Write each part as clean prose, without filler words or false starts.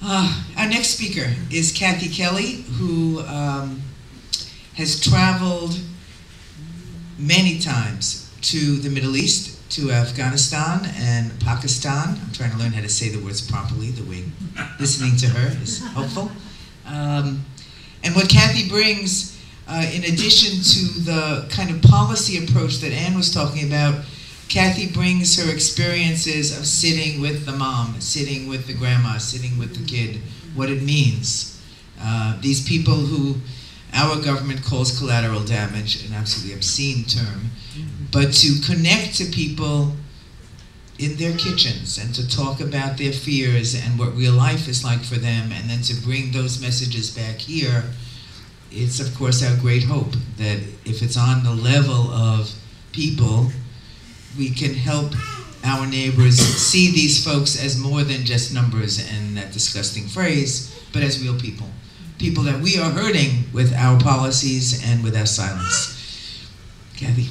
Our next speaker is Kathy Kelly, who has traveled many times to the Middle East, to Afghanistan and Pakistan. I'm trying to learn how to say the words properly. The way listening to her is helpful. And what Kathy brings, in addition to the kind of policy approach that Anne was talking about, Kathy brings her experiences of sitting with the mom, sitting with the grandma, sitting with the kid, what it means. These people who our government calls collateral damage, an absolutely obscene term, but to connect to people in their kitchens and to talk about their fears and what real life is like for them, and then to bring those messages back here, it's of course our great hope that if it's on the level of people, we can help our neighbors see these folks as more than just numbers and that disgusting phrase, but as real people. People that we are hurting with our policies and with our silence. Kathy.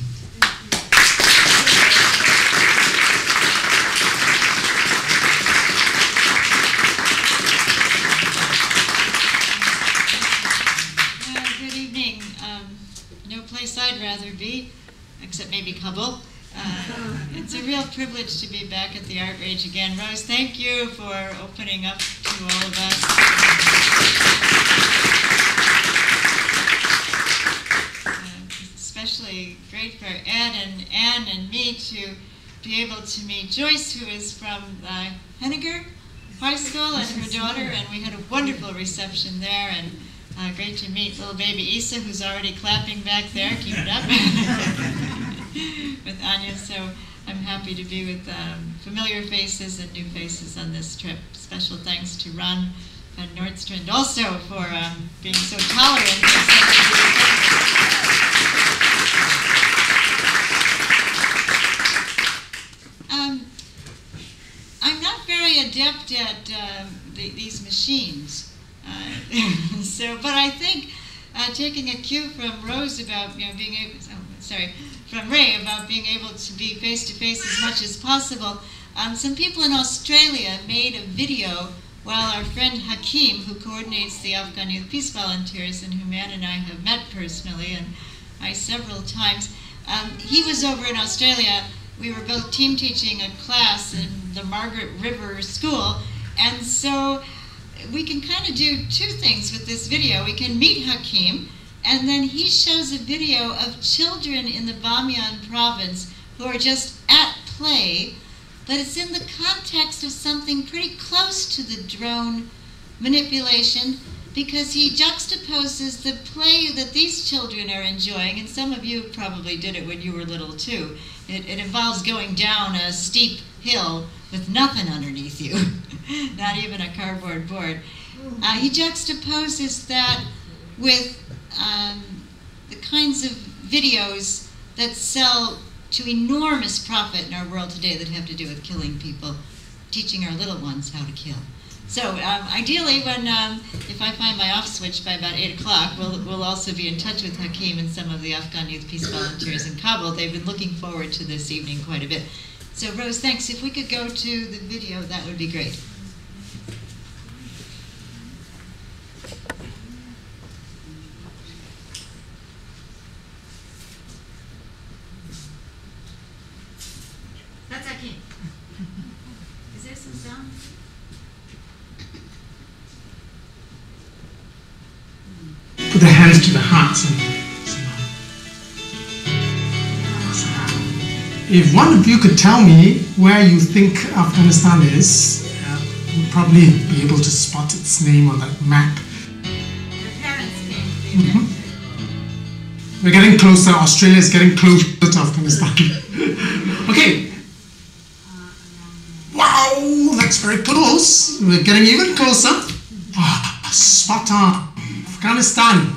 Good evening. No place I'd rather be, except maybe Kabul. It's a real privilege to be back at the Art Rage again. Rose, thank you for opening up to all of us. Especially great for Ed and Anne and me to be able to meet Joyce, who is from Henniger High School, and her daughter, and we had a wonderful reception there, and great to meet little baby Issa, who's already clapping back there. Keep it up. With Anya, so I'm happy to be with familiar faces and new faces on this trip. Special thanks to Ron Van Nordstrand also for being so tolerant. I'm not very adept at these machines, but I think taking a cue from Rose about being able, from Ray about being able to be face-to-face as much as possible. Some people in Australia made a video while our friend Hakim, who coordinates the Afghan Youth Peace Volunteers and whom Anne and I have met personally, and I several times, he was over in Australia. We were both team teaching a class in the Margaret River School, and so we can kind of do two things with this video. We can meet Hakim, and then he shows a video of children in the Bamiyan province who are just at play, but it's in the context of something pretty close to the drone manipulation, because he juxtaposes the play that these children are enjoying, and some of you probably did it when you were little too. It involves going down a steep hill with nothing underneath you, not even a cardboard board. He juxtaposes that with the kinds of videos that sell to enormous profit in our world today that have to do with killing people, teaching our little ones how to kill. So ideally, if I find my off switch by about 8 o'clock, we'll also be in touch with Hakim and some of the Afghan Youth Peace Volunteers in Kabul. They've been looking forward to this evening quite a bit. So Rose, thanks. If we could go to the video, that would be great. That's Hakim. Is there some sound? Put the hands to the hearts. If one of you could tell me where you think Afghanistan is, you'd probably be able to spot its name on that map. Your parents came. We're getting closer. Australia is getting closer to Afghanistan. Okay. Wow, that's very close. We're getting even closer. Oh, spot on. Afghanistan.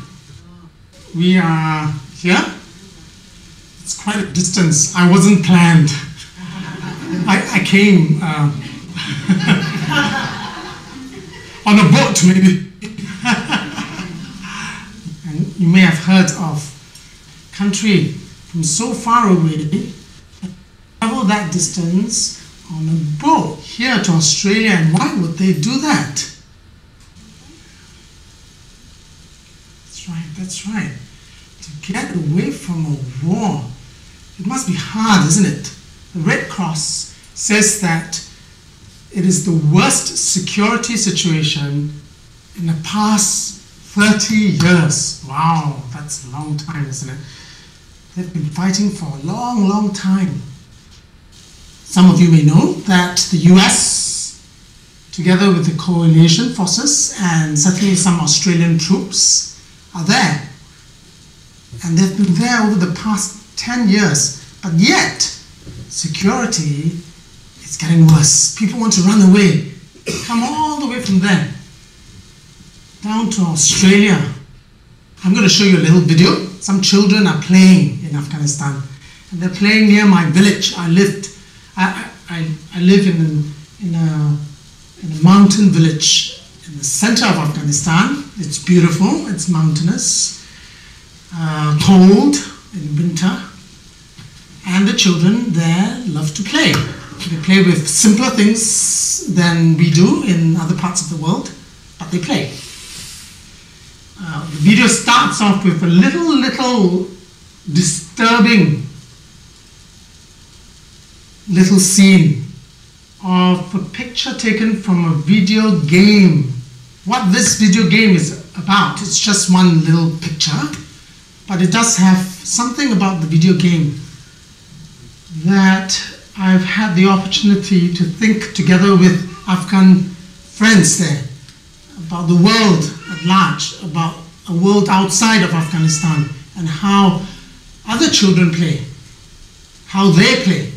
We are here. It's quite a distance. I wasn't planned. I came on a boat, maybe. And you may have heard of country from so far away, travel that distance on a boat here to Australia. And why would they do that? That's right. To get away from a war, it must be hard, isn't it? The Red Cross says that it is the worst security situation in the past 30 years. Wow, that's a long time, isn't it? They've been fighting for a long, long time. Some of you may know that the US, together with the coalition forces and certainly some Australian troops, are there. And they've been there over the past 10 years. But yet, security is getting worse. People want to run away, come all the way from there down to Australia. I'm going to show you a little video. Some children are playing in Afghanistan, and they're playing near my village. I live in a mountain village in the center of Afghanistan. It's beautiful. It's mountainous, cold in winter, and the children there love to play. They play with simpler things than we do in other parts of the world, but they play. The video starts off with a little disturbing little scene of a picture taken from a video game. What this video game is about, it's just one little picture, but it does have something about the video game that I've had the opportunity to think together with Afghan friends there about the world at large, about a world outside of Afghanistan, and how other children play, how they play,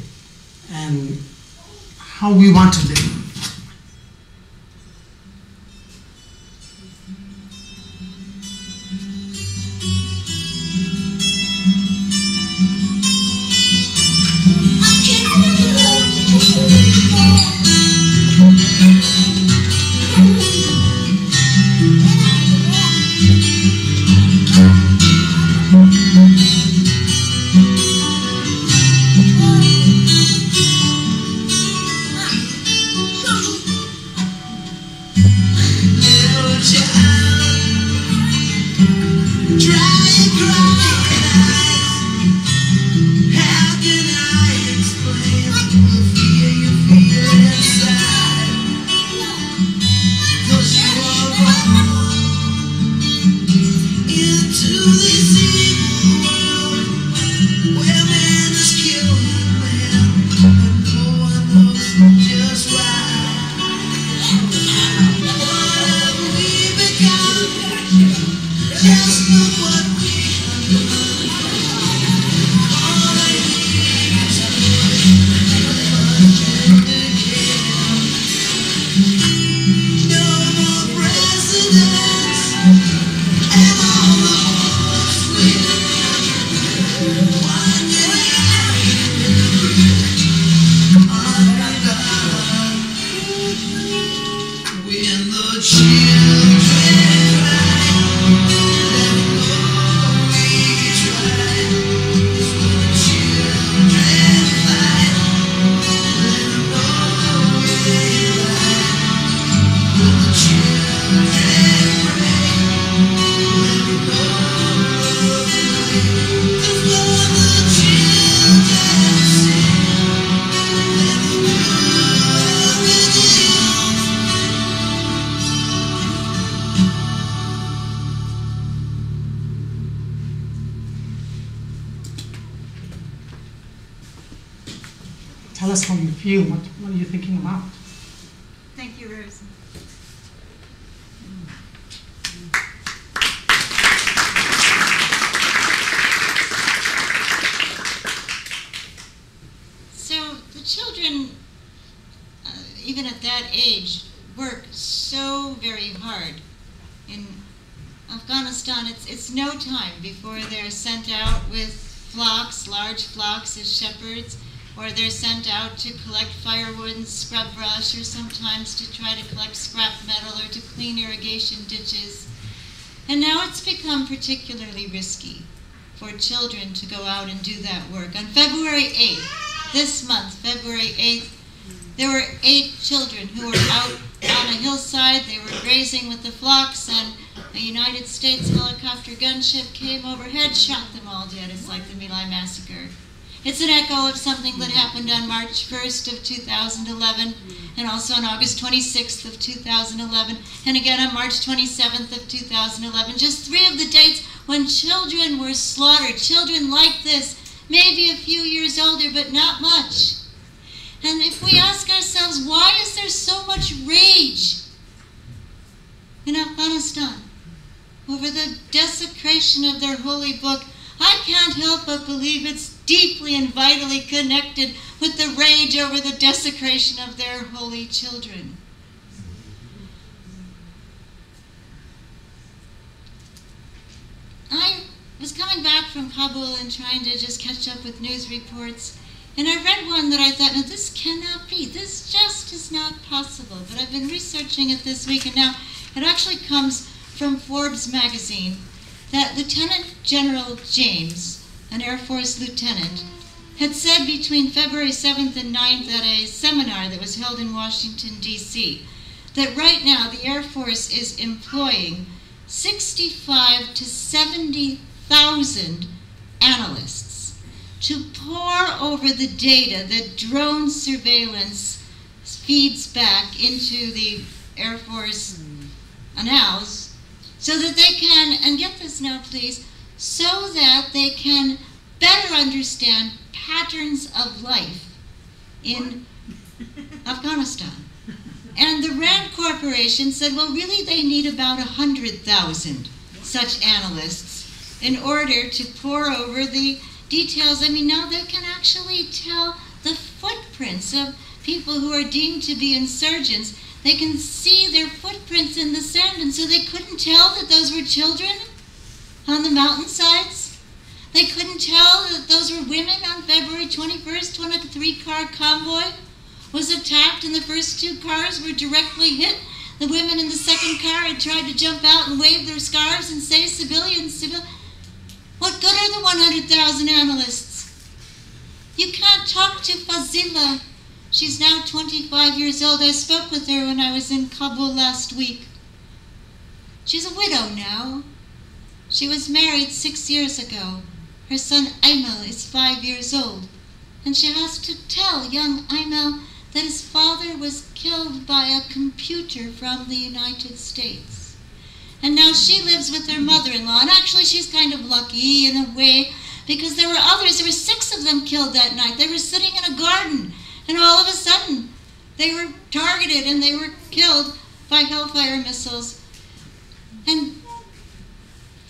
and how we want to live. Tell us how you feel. What are you thinking about? Thank you, Rose. So the children, even at that age, work so very hard. In Afghanistan, it's no time before they're sent out with flocks, large flocks as shepherds, or they're sent out to collect firewood and scrub brush, or sometimes to try to collect scrap metal or to clean irrigation ditches. And now it's become particularly risky for children to go out and do that work. On February 8th, this month, February 8th, there were 8 children who were out on a hillside. They were grazing with the flocks, and A United States helicopter gunship came overhead, shot them all dead. It's like the My Lai massacre. It's an echo of something that happened on March 1st of 2011, and also on August 26th of 2011, and again on March 27th of 2011. Just 3 of the dates when children were slaughtered. Children like this, maybe a few years older, but not much. And if we ask ourselves, why is there so much rage in Afghanistan over the desecration of their holy book, I can't help but believe it's deeply and vitally connected with the rage over the desecration of their holy children. I was coming back from Kabul and trying to just catch up with news reports, and I read one that I thought, no, this cannot be. This just is not possible. But I've been researching it this week, and now it actually comes from Forbes magazine, that Lieutenant General James, an Air Force lieutenant, had said between February 7th and 9th at a seminar that was held in Washington, D.C., that right now the Air Force is employing 65 to 70,000 analysts to pore over the data that drone surveillance feeds back into the Air Force annals, so that they can, and get this now please, so that they can better understand patterns of life in Afghanistan. And the RAND Corporation said, well, really they need about 100,000 such analysts in order to pore over the details. I mean, now they can actually tell the footprints of people who are deemed to be insurgents. They can see their footprints in the sand, and so they couldn't tell that those were children on the mountainsides. They couldn't tell that those were women on February 21st when a 3-car convoy was attacked and the first 2 cars were directly hit. The women in the second car had tried to jump out and wave their scarves and say, civilians, civilians. What good are the 100,000 analysts? You can't talk to Fazila. She's now 25 years old. I spoke with her when I was in Kabul last week. She's a widow now. She was married 6 years ago. Her son Aimel is 5 years old. And she has to tell young Aimel that his father was killed by a computer from the United States. And now she lives with her mother-in-law. And actually she's kind of lucky in a way, because there were others. There were 6 of them killed that night. They were sitting in a garden. And all of a sudden, they were targeted and they were killed by Hellfire missiles. And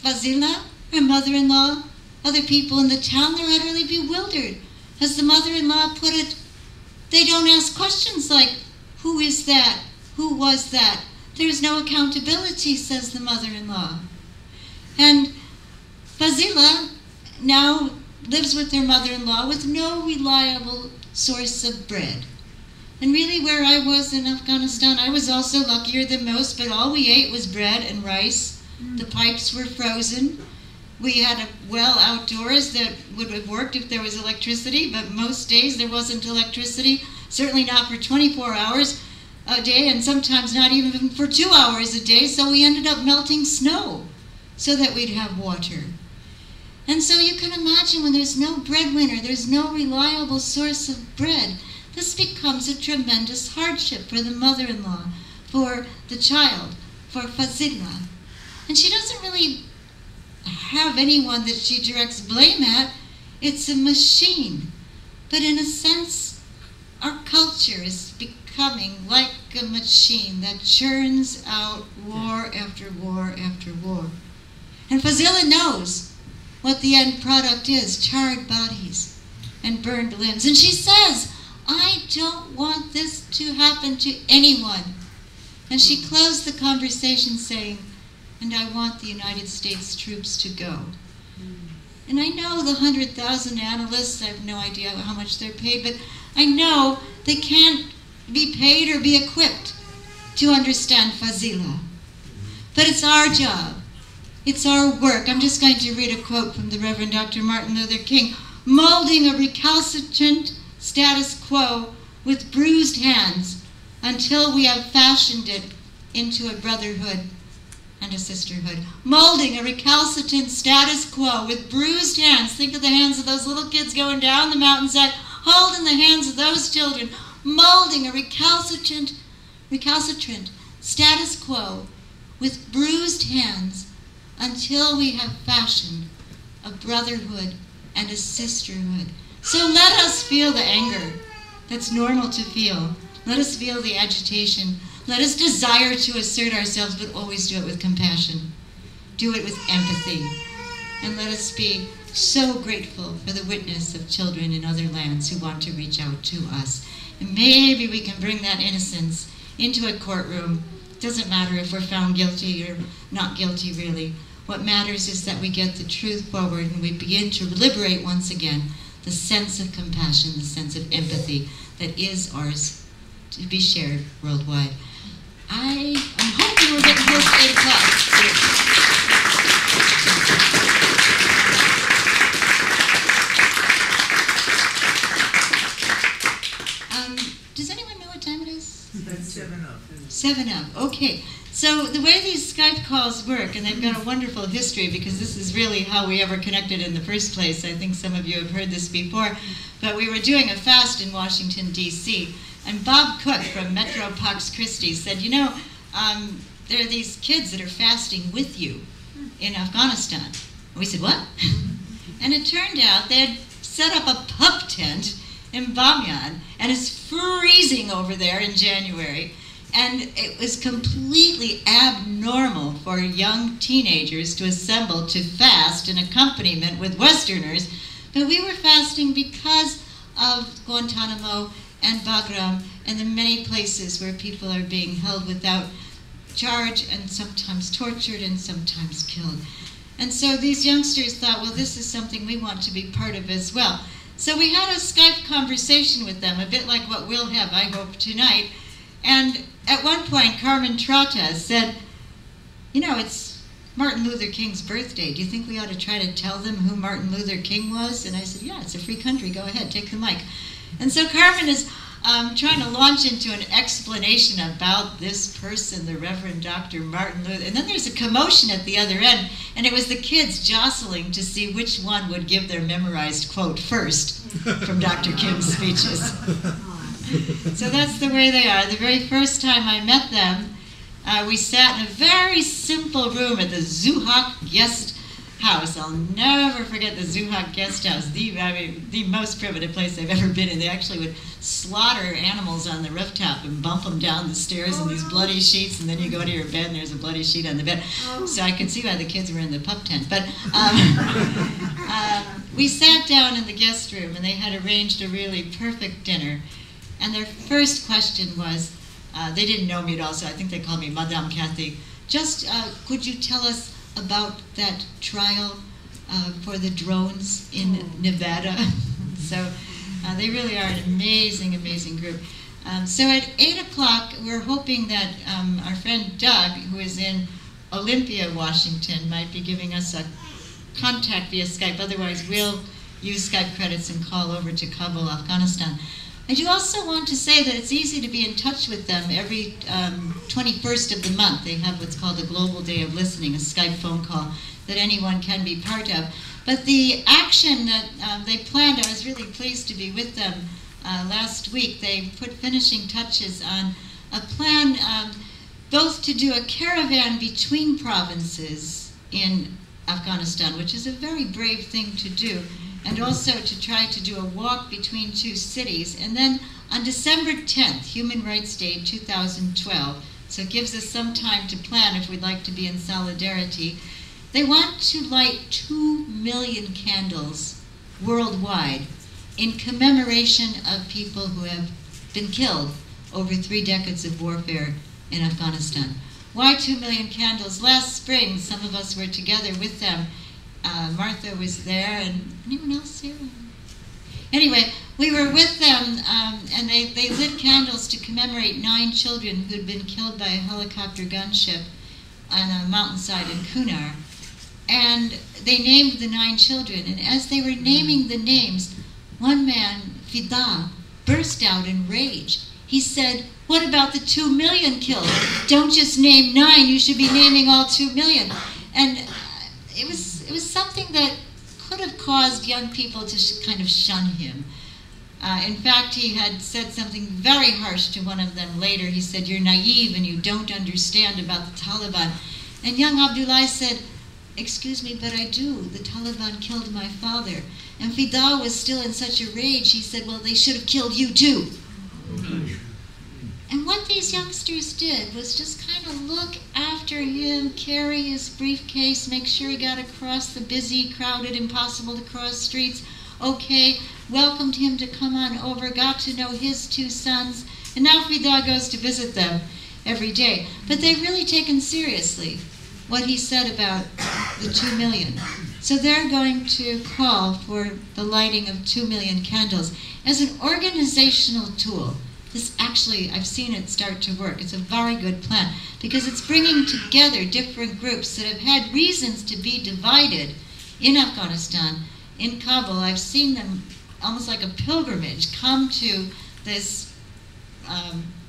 Fazila, her mother-in-law, other people in the town, they're utterly bewildered. As the mother-in-law put it, they don't ask questions like, who is that? Who was that? There's no accountability, says the mother-in-law. And Fazila now lives with her mother-in-law with no reliable source of bread. And really where I was in Afghanistan, I was also luckier than most, but all we ate was bread and rice. The pipes were frozen. We had a well outdoors that would have worked if there was electricity, but most days there wasn't electricity, certainly not for 24 hours a day, and sometimes not even for 2 hours a day, so we ended up melting snow so that we'd have water. And so you can imagine when there's no breadwinner, there's no reliable source of bread, this becomes a tremendous hardship for the mother-in-law, for the child, for Fazila. And she doesn't really have anyone that she directs blame at. It's a machine. But in a sense, our culture is becoming like a machine that churns out war after war after war. And Fazila knows what the end product is, charred bodies and burned limbs. And she says, I don't want this to happen to anyone. And she closed the conversation saying, and I want the United States troops to go. And I know the 100,000 analysts, I have no idea how much they're paid, but I know they can't be paid or be equipped to understand Fazila. But it's our job. It's our work. I'm just going to read a quote from the Reverend Dr. Martin Luther King, molding a recalcitrant status quo with bruised hands until we have fashioned it into a brotherhood and a sisterhood, molding a recalcitrant status quo with bruised hands. Think of the hands of those little kids going down the mountainside, holding the hands of those children, molding a recalcitrant status quo with bruised hands until we have fashioned a brotherhood and a sisterhood. So let us feel the anger that's normal to feel. Let us feel the agitation. Let us desire to assert ourselves, but always do it with compassion. Do it with empathy. And let us be so grateful for the witness of children in other lands who want to reach out to us. And maybe we can bring that innocence into a courtroom. It doesn't matter if we're found guilty or not guilty, really. What matters is that we get the truth forward and we begin to liberate once again the sense of compassion, the sense of empathy that is ours to be shared worldwide. I'm hoping we're getting close to 8 o'clock. Does anyone know what time it is? That's 7 up. 7 up, okay. So the way these Skype calls work, and they've got a wonderful history because this is really how we ever connected in the first place. I think some of you have heard this before. But we were doing a fast in Washington, D.C., and Bob Cook from Metro Pax Christi said, you know, there are these kids that are fasting with you in Afghanistan. And we said, what? And it turned out they had set up a pup tent in Bamyan, and it's freezing over there in January. And it was completely abnormal for young teenagers to assemble to fast in accompaniment with Westerners. But we were fasting because of Guantanamo and Bagram and the many places where people are being held without charge and sometimes tortured and sometimes killed. And so these youngsters thought, well, this is something we want to be part of as well. So we had a Skype conversation with them, a bit like what we'll have, I hope, tonight. And at one point, Carmen Trota said, you know, it's Martin Luther King's birthday. Do you think we ought to try to tell them who Martin Luther King was? And I said, yeah, it's a free country. Go ahead, take the mic. And so Carmen is trying to launch into an explanation about this person, the Reverend Dr. Martin Luther. And then there's a commotion at the other end, and it was the kids jostling to see which one would give their memorized quote first from Dr. King's speeches. So that's the way they are. The very first time I met them, we sat in a very simple room at the Zuhak Guest House. I'll never forget the Zuhak Guest House, the most primitive place I've ever been in. They actually would slaughter animals on the rooftop and bump them down the stairs in these bloody sheets, and then you go to your bed and there's a bloody sheet on the bed. So I could see why the kids were in the pup tent. But we sat down in the guest room, and they had arranged a really perfect dinner. And their first question was, they didn't know me at all, so I think they called me Madame Kathy. Just could you tell us about that trial for the drones in Nevada? So they really are an amazing, amazing group. So at 8 o'clock, we're hoping that our friend Doug, who is in Olympia, Washington, might be giving us a contact via Skype. Otherwise, we'll use Skype credits and call over to Kabul, Afghanistan. I do also want to say that it's easy to be in touch with them. Every 21st of the month, they have what's called a Global Day of Listening, a Skype phone call that anyone can be part of. But the action that they planned, I was really pleased to be with them last week. They put finishing touches on a plan both to do a caravan between provinces in Afghanistan, which is a very brave thing to do, and also to try to do a walk between two cities. And then on December 10th, Human Rights Day 2012, so it gives us some time to plan if we'd like to be in solidarity, they want to light 2 million candles worldwide in commemoration of people who have been killed over 3 decades of warfare in Afghanistan. Why 2 million candles? Last spring, some of us were together with them. Martha was there, and anyone else here? Anyway, we were with them, and they lit candles to commemorate 9 children who'd been killed by a helicopter gunship on a mountainside in Kunar. And they named the 9 children, and as they were naming the names, one man, Fida, burst out in rage. He said, What about the 2 million killed? Don't just name 9, you should be naming all 2 million. And it was something that could have caused young people to kind of shun him. In fact, he had said something very harsh to one of them later. He said, "You're naive and you don't understand about the Taliban." And young Abdullah said, "Excuse me, but I do. The Taliban killed my father." And Fida was still in such a rage, he said, "Well, they should have killed you too." And what these youngsters did was just kind of look after him, carry his briefcase, make sure he got across the busy, crowded, impossible to cross streets. Okay, welcomed him to come on over, got to know his 2 sons, and now Fida goes to visit them every day. But they've really taken seriously what he said about the 2 million. So they're going to call for the lighting of 2 million candles as an organizational tool. This actually, I've seen it start to work. It's a very good plan because it's bringing together different groups that have had reasons to be divided in Afghanistan, in Kabul. I've seen them almost like a pilgrimage come to this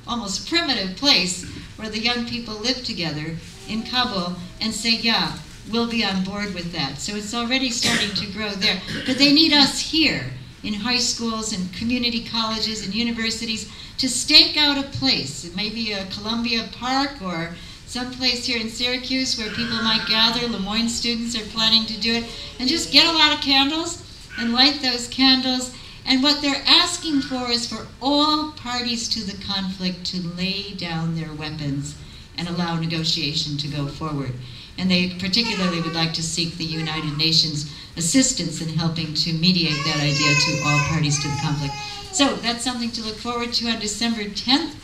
almost primitive place where the young people live together in Kabul and say, yeah, we'll be on board with that. So it's already starting to grow there. But they need us here in high schools and community colleges and universities to stake out a place. It may be a Columbia Park or someplace here in Syracuse where people might gather. Lemoyne students are planning to do it. And just get a lot of candles and light those candles. And what they're asking for is for all parties to the conflict to lay down their weapons and allow negotiation to go forward. And they particularly would like to seek the United Nations assistance in helping to mediate that idea to all parties to the conflict. So that's something to look forward to on December 10th.